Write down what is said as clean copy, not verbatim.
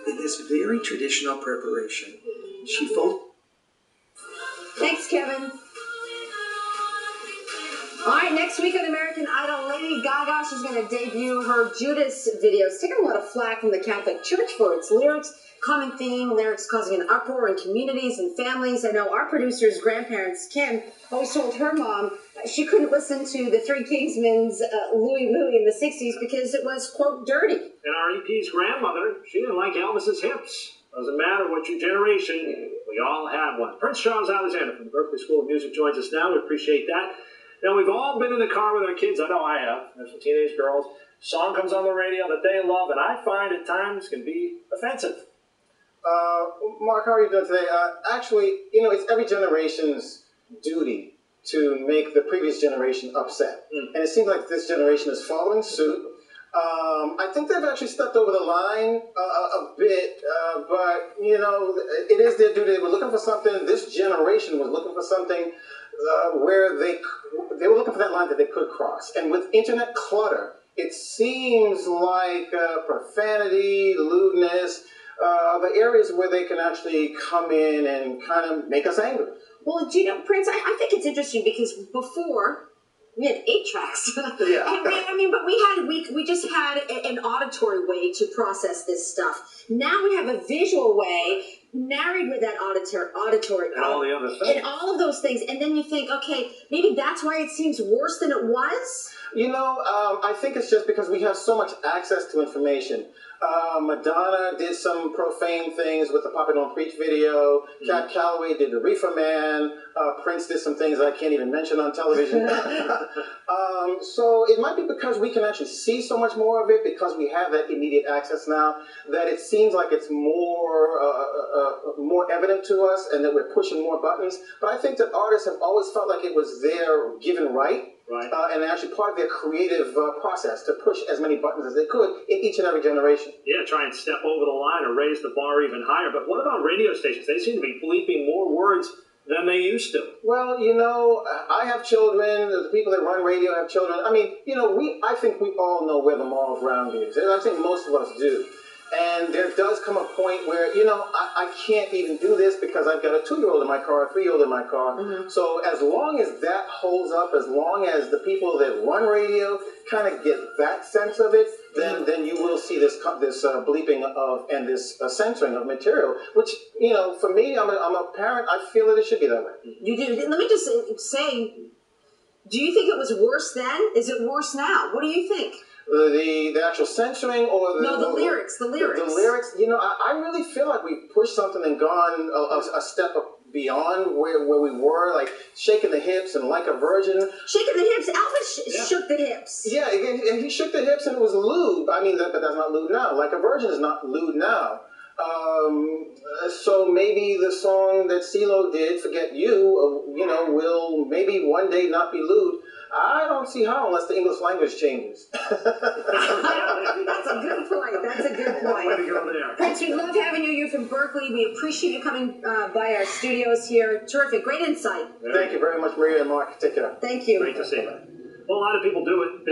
In this very traditional preparation, she folded. Thanks, Kevin. All right, next week on American Idol, Lady Gaga, she's going to debut her Judas video. It's taken a lot of flack from the Catholic Church for its lyrics, common theme, lyrics causing an uproar in communities and families. I know our producer's grandparents, Kim, always told her mom she couldn't listen to the Three Kingsmen's Louie Louie in the 60s because it was, quote, dirty. And our EP's grandmother, she didn't like Elvis's hips. Doesn't matter what your generation, we all have one. Prince Charles Alexander from the Berklee School of Music joins us now. We appreciate that. Now, we've all been in the car with our kids. I know I have. There's some teenage girls. Song comes on the radio that they love, and I find at times can be offensive. Mark, how are you doing today? Actually, you know, it's every generation's duty to make the previous generation upset. And it seems like this generation is following suit. I think they've actually stepped over the line a bit, but, you know, it is their duty. They were looking for something. This generation was looking for something where they were looking for that line that they could cross. And with internet clutter, it seems like profanity, lewdness, the areas where they can actually come in and kind of make us angry. Well, do you know, Prince, I think it's interesting because before we had 8 tracks. Yeah. And we just had an auditory way to process this stuff. Now we have a visual way, married with that auditory. And all the other things. And all of those things. And then you think, okay, maybe that's why it seems worse than it was? You know, I think it's just because we have so much access to information. Madonna did some profane things with the Papa Don't Preach video. Cat Calloway did the Reefer Man. Prince did some things I can't even mention on television. So it might be because we can actually see so much more of it because we have that immediate access now that it seems like it's more evident to us and that we're pushing more buttons. But I think that artists have always felt like it was their given right. And actually part of their creative process to push as many buttons as they could in each and every generation. Yeah, try and step over the line or raise the bar even higher. But what about radio stations? They seem to be bleeping more words than they used to. Well, you know, I have children. The people that run radio have children. I mean, you know, I think we all know where the moral ground is. And I think most of us do. And there does come a point where, you know, I can't even do this because I've got a 2-year-old in my car, a 3-year-old in my car. So as long as that holds up, as long as the people that run radio kind of get that sense of it, then you will see this bleeping of and this censoring of material, which, you know, for me, I'm a parent, I feel that it should be that way. You do. Let me just say, do you think it was worse then? Is it worse now? What do you think? The actual censoring or the lyrics. The lyrics, you know, I really feel like we've pushed something and gone a step beyond where we were, like Shaking the Hips and Like a Virgin. Shaking the Hips, Elvis shook the hips. Yeah, and he shook the hips and it was lewd. I mean, but that's not lewd now. Like a Virgin is not lewd now. So maybe the song that CeeLo did, Forget You, you know, will maybe one day not be lewd. I don't see how unless the English language changes. That's a good point. That's a good point. Way to go there. Prince, we love having you. You're from Berklee. We appreciate you coming by our studios here. Terrific. Great insight. Thank you very much, Maria and Mark. Take care. Thank you. Great to see you. Well, a lot of people do it.